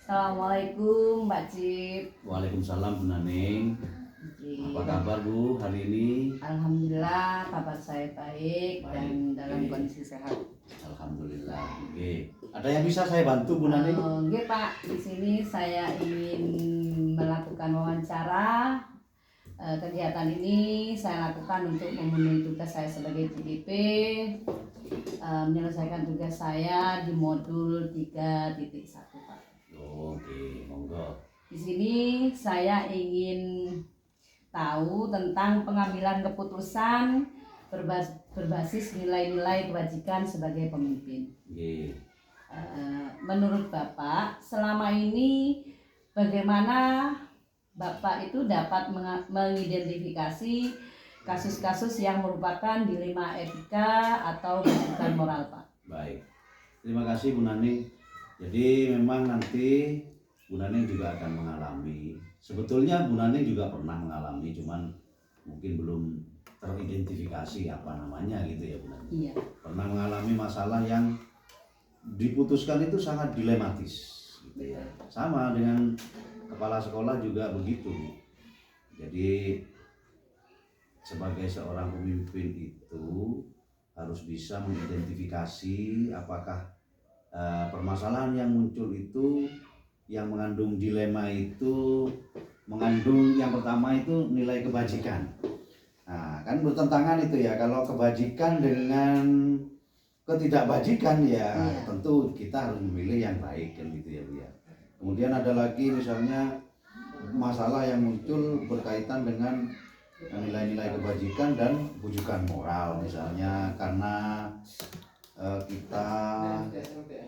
Assalamualaikum Mbak Cip. Waalaikumsalam Bu Naning. Apa kabar Bu hari ini? Alhamdulillah kabar saya baik, Baik, dan dalam oke. kondisi sehat. Alhamdulillah. Oke. Ada yang bisa saya bantu Bu Naning? Oke Pak, di sini saya ingin melakukan wawancara. Kegiatan ini saya lakukan untuk memenuhi tugas saya sebagai CDP, menyelesaikan tugas saya di modul 3.1 Pak. Oke, monggo. Di sini saya ingin tahu tentang pengambilan keputusan berbasis nilai-nilai kebajikan sebagai pemimpin. Oke. Menurut Bapak, selama ini bagaimana Bapak itu dapat mengidentifikasi kasus-kasus yang merupakan dilema etika atau kebajikan moral, Pak? Baik. Terima kasih Bu Naning. Jadi memang nanti Bu Naning juga akan mengalami. Sebetulnya Bu Naning juga pernah mengalami, cuman mungkin belum teridentifikasi apa namanya gitu ya Bu Naning. Iya. Pernah mengalami masalah yang diputuskan itu sangat dilematis gitu ya. Sama dengan kepala sekolah juga begitu. Jadi sebagai seorang pemimpin itu harus bisa mengidentifikasi apakah permasalahan yang muncul itu yang mengandung dilema itu mengandung yang pertama itu nilai kebajikan. Nah, kan bertentangan itu ya, kalau kebajikan dengan ketidakbajikan ya tentu kita harus memilih yang baik kan gitu ya Bu ya. Kemudian ada lagi misalnya masalah yang muncul berkaitan dengan nilai-nilai kebajikan dan bujukan moral, misalnya karena kita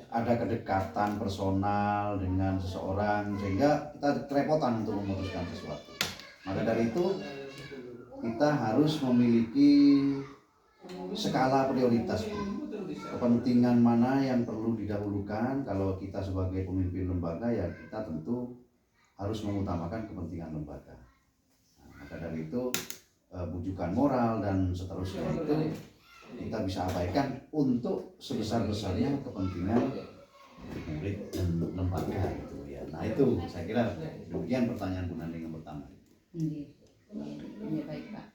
ada kedekatan personal dengan seseorang sehingga kita kerepotan untuk memutuskan sesuatu. Maka dari itu kita harus memiliki skala prioritas. Kepentingan mana yang perlu didahulukan. Kalau kita sebagai pemimpin lembaga ya kita tentu harus mengutamakan kepentingan lembaga. Maka dari itu bujukan moral dan seterusnya itu kita bisa abaikan untuk sebesar-besarnya kepentingan murid dan lembaga gitu ya. Nah itu saya kira demikian pertanyaan Bu Naning yang pertama. Iya baik Pak.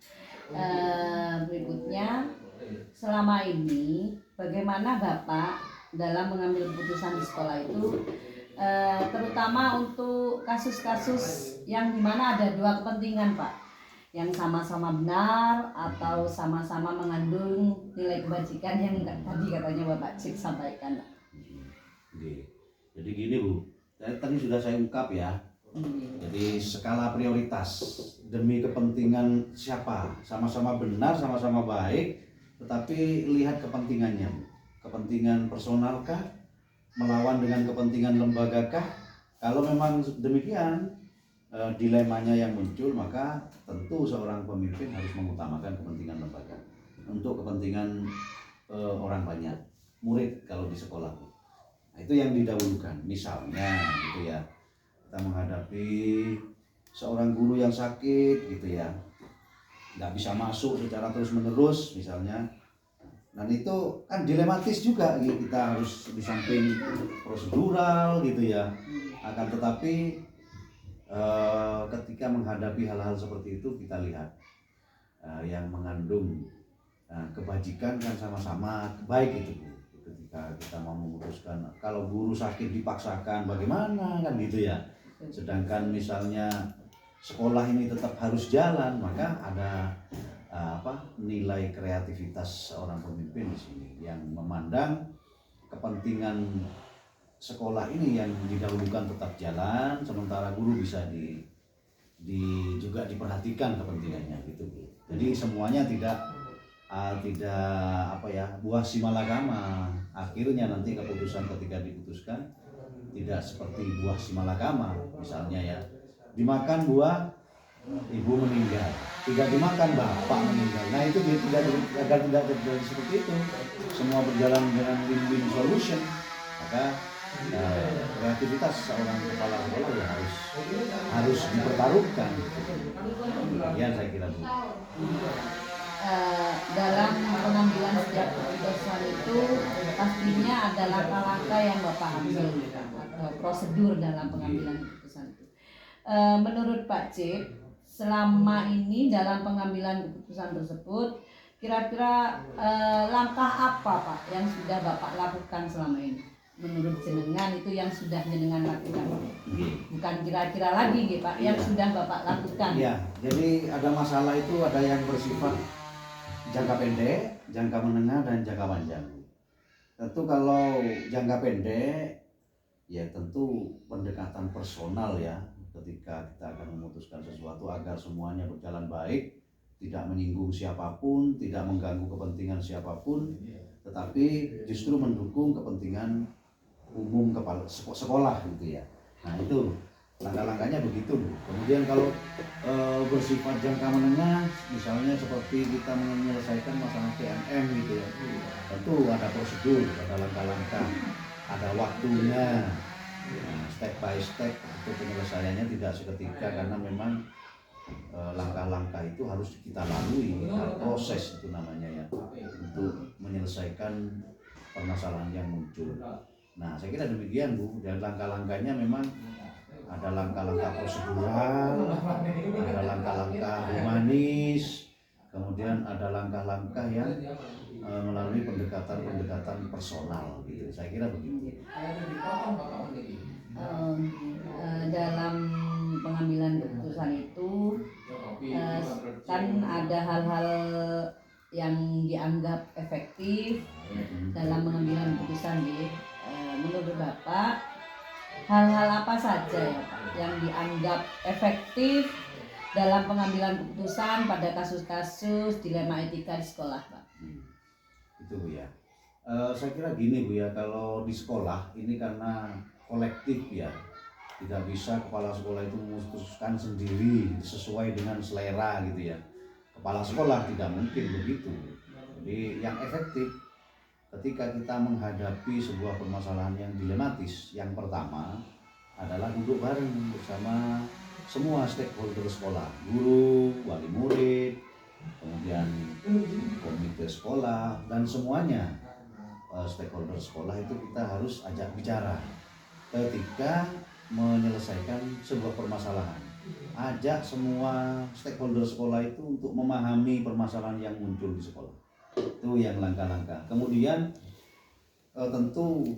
Berikutnya, selama ini bagaimana Bapak dalam mengambil keputusan di sekolah itu, terutama untuk kasus-kasus yang dimana ada dua kepentingan Pak, yang sama-sama benar atau sama-sama mengandung nilai kebajikan yang tadi katanya Bapak Cip sampaikan. Jadi gini Bu, tadi sudah saya ungkap ya. Jadi skala prioritas demi kepentingan siapa, sama-sama benar, sama-sama baik, tetapi lihat kepentingannya. Kepentingan personalkah melawan dengan kepentingan lembagakah? Kalau memang demikian dilemanya yang muncul, maka tentu seorang pemimpin harus mengutamakan kepentingan lembaga untuk kepentingan orang banyak, murid kalau di sekolah. Nah, itu yang didahulukan. Misalnya gitu ya, kita menghadapi seorang guru yang sakit gitu ya, nggak bisa masuk secara terus menerus misalnya. Dan itu kan dilematis juga gitu. Kita harus di samping prosedural gitu ya, akan tetapi ketika menghadapi hal-hal seperti itu kita lihat yang mengandung kebajikan kan sama-sama baik itu Bu. Ketika kita mau memutuskan, kalau guru sakit dipaksakan bagaimana kan gitu ya. Sedangkan misalnya sekolah ini tetap harus jalan, maka ada nilai kreativitas seorang pemimpin di sini yang memandang kepentingan sekolah ini yang didahulukan tetap jalan, sementara guru bisa juga diperhatikan kepentingannya gitu Bu. Jadi semuanya tidak buah si malakama. Akhirnya nanti keputusan ketika diputuskan tidak seperti buah si malakama, misalnya ya, dimakan buah ibu meninggal, tidak dimakan bapak meninggal. Nah itu agar tidak terjadi seperti itu, semua berjalan dengan win-win solution, maka kreativitas seorang kepala sekolah ya harus dipertaruhkan. Ya saya kira. dalam pengambilan setiap keputusan itu pastinya ada langkah-langkah yang Bapak ambil atau prosedur dalam pengambilan keputusan itu. Menurut Pak Cip, selama ini dalam pengambilan keputusan tersebut, kira-kira langkah apa Pak yang sudah Bapak lakukan selama ini? Menurut jenengan itu yang sudah jenengan lakukan, bukan kira-kira lagi gitu Pak, yang sudah Bapak lakukan. Ya, jadi ada masalah itu ada yang bersifat jangka pendek, jangka menengah, dan jangka panjang. Tentu kalau jangka pendek, ya tentu pendekatan personal ya, ketika kita akan memutuskan sesuatu agar semuanya berjalan baik, tidak menyinggung siapapun, tidak mengganggu kepentingan siapapun, tetapi justru mendukung kepentingan umum kepala sekolah gitu ya. Nah itu langkah-langkahnya begitu. Kemudian kalau bersifat jangka menengah, misalnya seperti kita menyelesaikan masalah PNM gitu ya, tentu ada prosedur, ada langkah-langkah, ada waktunya, step by step untuk penyelesaiannya tidak seketika karena memang langkah-langkah itu harus kita lalui, proses itu namanya ya, untuk menyelesaikan permasalahan yang muncul. Nah, saya kira demikian Bu, dan langkah-langkahnya memang ada langkah-langkah prosedural, ada langkah-langkah humanis, kemudian ada langkah-langkah yang melalui pendekatan-pendekatan personal gitu. Saya kira begitu. Dalam pengambilan keputusan itu kan ada hal-hal yang dianggap efektif dalam pengambilan keputusan gitu. Menurut Bapak, hal-hal apa saja ya Pak yang dianggap efektif dalam pengambilan keputusan pada kasus-kasus dilema etika di sekolah Pak? Itu Bu ya. Saya kira gini Bu ya, kalau di sekolah ini karena kolektif ya, tidak bisa kepala sekolah itu memutuskan sendiri sesuai dengan selera gitu ya. Kepala sekolah tidak mungkin begitu. Jadi yang efektif ketika kita menghadapi sebuah permasalahan yang dilematis, yang pertama adalah duduk bareng bersama semua stakeholder sekolah, guru, wali murid, kemudian komite sekolah, dan semuanya stakeholder sekolah itu kita harus ajak bicara ketika menyelesaikan sebuah permasalahan. Ajak semua stakeholder sekolah itu untuk memahami permasalahan yang muncul di sekolah. Itu yang langkah-langkah. Kemudian tentu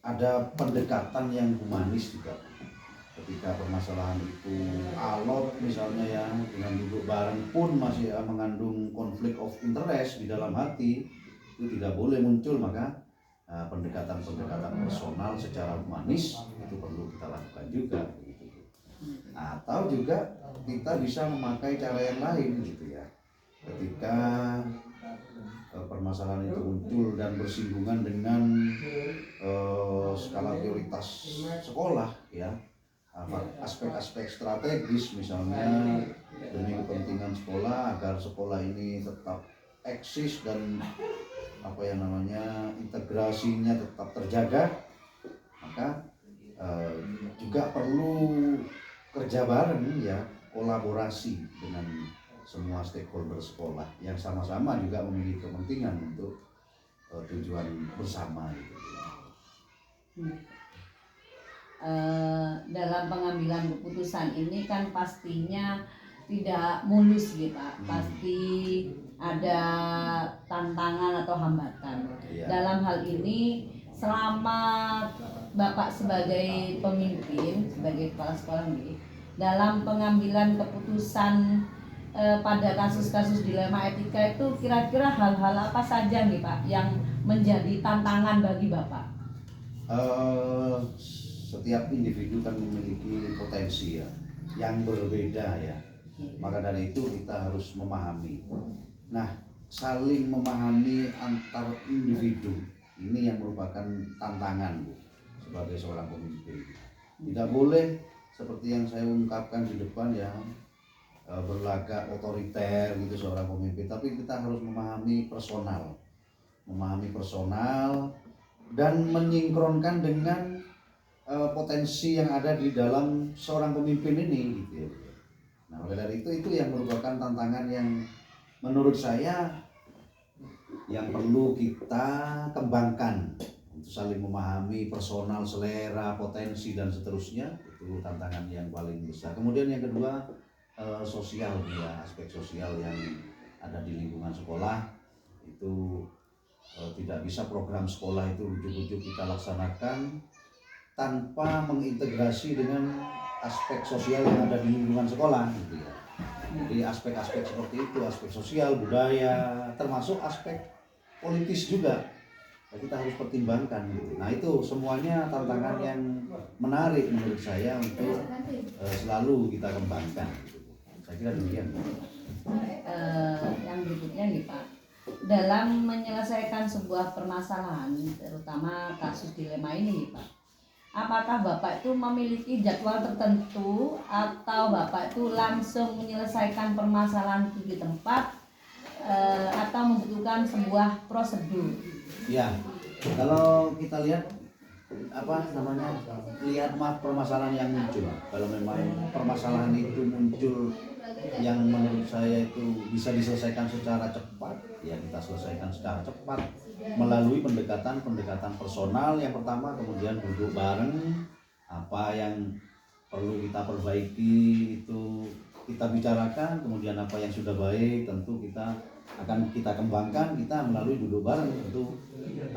ada pendekatan yang humanis juga. Ketika permasalahan itu alot misalnya ya, dengan duduk bareng pun masih mengandung konflik of interest di dalam hati, itu tidak boleh muncul. Maka pendekatan-pendekatan personal secara humanis itu perlu kita lakukan juga gitu. Atau juga kita bisa memakai cara yang lain gitu ya. Ketika permasalahan itu muncul dan bersinggungan dengan skala prioritas sekolah ya, aspek-aspek strategis misalnya demi kepentingan sekolah agar sekolah ini tetap eksis dan integrasinya tetap terjaga, maka juga perlu kerja bareng ya, kolaborasi dengan semua stakeholder sekolah yang sama-sama juga memiliki kepentingan untuk tujuan bersama gitu. Dalam pengambilan keputusan ini kan pastinya tidak mulus gitu Pak. Pasti ada tantangan atau hambatan. Dalam hal ini selama Bapak sebagai pemimpin, sebagai kepala sekolah nih, dalam pengambilan keputusan pada kasus-kasus dilema etika itu kira-kira hal-hal apa saja nih Pak yang menjadi tantangan bagi Bapak? Setiap individu kan memiliki potensi ya yang berbeda ya. Maka dari itu kita harus memahami. Nah, saling memahami antar individu ini yang merupakan tantangan Bu, sebagai seorang pemimpin. Tidak boleh seperti yang saya ungkapkan di depan ya, berlagak otoriter gitu seorang pemimpin, tapi kita harus memahami personal dan menyingkronkan dengan potensi yang ada di dalam seorang pemimpin ini gitu ya. Nah, oleh dari itu yang merupakan tantangan yang menurut saya yang perlu kita kembangkan untuk saling memahami personal, selera, potensi dan seterusnya, itu tantangan yang paling besar. Kemudian yang kedua, sosial ya, aspek sosial yang ada di lingkungan sekolah itu tidak bisa program sekolah itu ujuk-ujuk kita laksanakan tanpa mengintegrasi dengan aspek sosial yang ada di lingkungan sekolah gitu ya. Jadi aspek-aspek seperti itu, aspek sosial, budaya, termasuk aspek politis juga kita harus pertimbangkan gitu. Nah itu semuanya tantangan yang menarik menurut saya untuk selalu kita kembangkan gitu. Saya kira demikian. Yang berikutnya nih Pak, dalam menyelesaikan sebuah permasalahan, terutama kasus dilema ini Pak, apakah Bapak itu memiliki jadwal tertentu atau Bapak itu langsung menyelesaikan permasalahan itu di tempat atau membutuhkan sebuah prosedur? Ya, kalau kita lihat lihat permasalahan yang muncul. Kalau memang permasalahan itu muncul yang menurut saya itu bisa diselesaikan secara cepat, ya kita selesaikan secara cepat melalui pendekatan personal yang pertama, kemudian duduk bareng, apa yang perlu kita perbaiki itu kita bicarakan, kemudian apa yang sudah baik tentu kita akan kita kembangkan, kita melalui duduk bareng tentu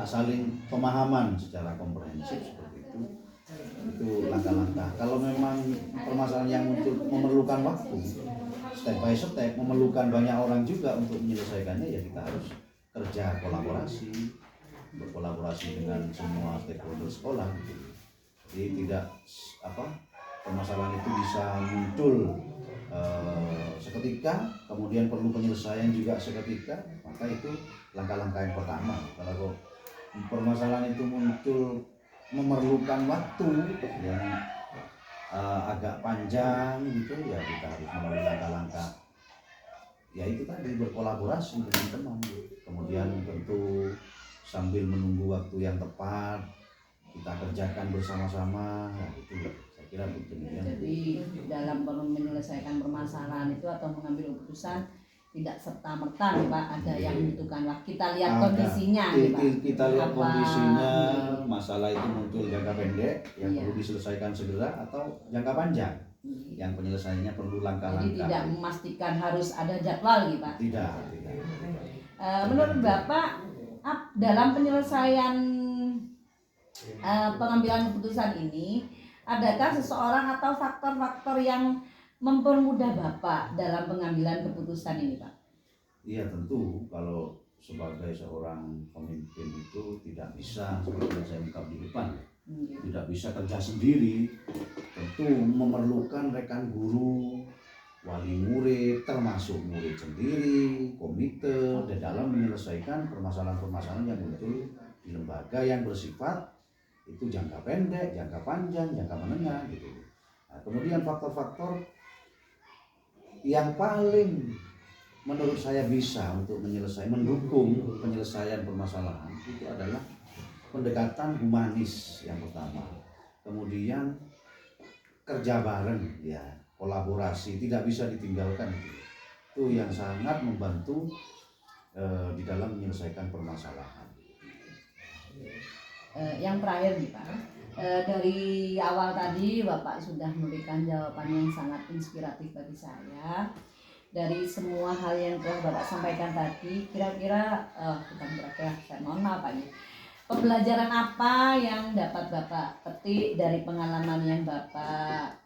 saling pemahaman secara komprehensif seperti itu langkah-langkah. Kalau memang permasalahan yang muncul memerlukan waktu step by step, memerlukan banyak orang juga untuk menyelesaikannya, ya kita harus kerja berkolaborasi dengan semua stakeholder sekolah gitu. Jadi tidak permasalahan itu bisa muncul seketika, kemudian perlu penyelesaian juga seketika, maka itu langkah-langkah yang pertama. Kalau permasalahan itu muncul memerlukan waktu yang agak panjang gitu, ya kita harus melalui langkah-langkah ya itu tadi, berkolaborasi dengan teman, kemudian tentu sambil menunggu waktu yang tepat kita kerjakan bersama-sama. Nah, itu saya kira demikian. Jadi dalam menyelesaikan permasalahan itu atau mengambil keputusan tidak serta-merta Pak, ada yang membutuhkan waktu. Kita lihat kondisinya kita lihat kondisinya, masalah itu muncul jangka pendek yang perlu diselesaikan segera atau jangka panjang yang penyelesaiannya perlu langkah-langkah. Jadi tidak memastikan harus ada jadwal gitu Pak. Tidak. Menurut Bapak dalam penyelesaian pengambilan keputusan ini, adakah seseorang atau faktor-faktor yang mempermudah Bapak dalam pengambilan keputusan ini Pak? Iya tentu, kalau sebagai seorang pemimpin itu tidak bisa seperti yang saya ungkap di depan, tidak bisa kerja sendiri, tentu memerlukan rekan guru, wali murid, termasuk murid sendiri, komite dan dalam menyelesaikan permasalahan-permasalahan yang muncul di lembaga yang bersifat itu jangka pendek, jangka panjang, jangka menengah gitu. Nah, kemudian faktor-faktor yang paling menurut saya bisa untuk mendukung penyelesaian permasalahan itu adalah pendekatan humanis yang pertama, kemudian kerja bareng ya, kolaborasi tidak bisa ditinggalkan itu yang sangat membantu di dalam menyelesaikan permasalahan. Yang terakhir nih Pak, dari awal tadi Bapak sudah memberikan jawaban yang sangat inspiratif bagi saya. Dari semua hal yang telah Bapak sampaikan tadi, kira-kira saya mohon maaf Pak, pembelajaran apa yang dapat Bapak petik dari pengalaman yang Bapak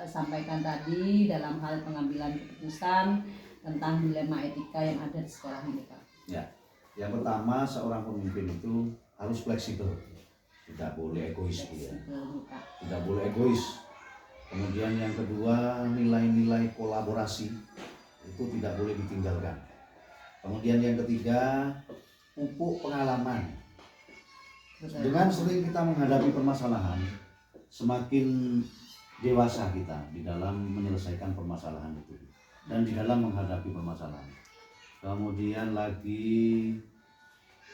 sampaikan tadi dalam hal pengambilan keputusan tentang dilema etika yang ada di sekolah ini Pak? Ya, yang pertama seorang pemimpin itu harus fleksibel, tidak boleh egois ya. Tidak boleh egois. Kemudian yang kedua, nilai-nilai kolaborasi itu tidak boleh ditinggalkan. Kemudian yang ketiga, pupuk pengalaman. Dengan sering kita menghadapi permasalahan, semakin dewasa kita di dalam menyelesaikan permasalahan itu dan di dalam menghadapi permasalahan. Kemudian lagi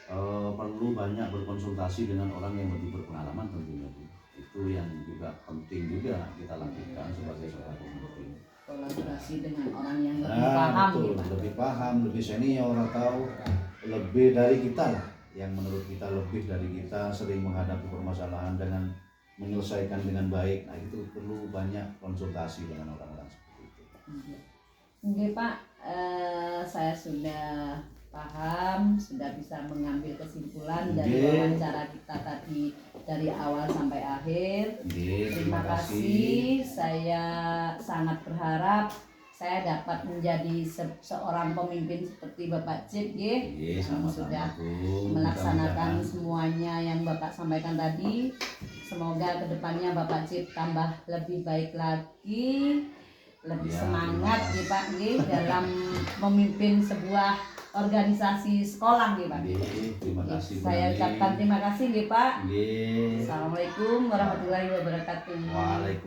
perlu banyak berkonsultasi dengan orang yang lebih berpengalaman tentunya. Itu yang juga penting juga kita lakukan sebagai seorang pemimpin. kolaborasi dengan orang yang lebih Nah, paham betul, gitu Pak. lebih paham, lebih senior atau lebih dari kita lah, yang menurut kita lebih dari kita, sering menghadapi permasalahan dengan menyelesaikan dengan baik. Nah, itu perlu banyak konsultasi dengan orang-orang seperti itu. Oke Pak, saya sudah paham, sudah bisa mengambil kesimpulan dari Oke. wawancara kita tadi dari awal sampai akhir. Oke, Terima kasih. Saya sangat berharap saya dapat menjadi seorang pemimpin seperti Bapak Cip, Oke, yang sama-sama, sudah Bu. melaksanakan Mudah-mudahan. semuanya yang Bapak sampaikan tadi. Semoga kedepannya Bapak Cip tambah lebih baik lagi, lebih Ya, semangat terima ya Pak dalam memimpin sebuah organisasi sekolah ya Pak. Oke, terima kasih Bu Saya Nani. ucapkan terima kasih ya Pak. Oke. Assalamualaikum warahmatullahi wabarakatuh. Waalaikumsalam.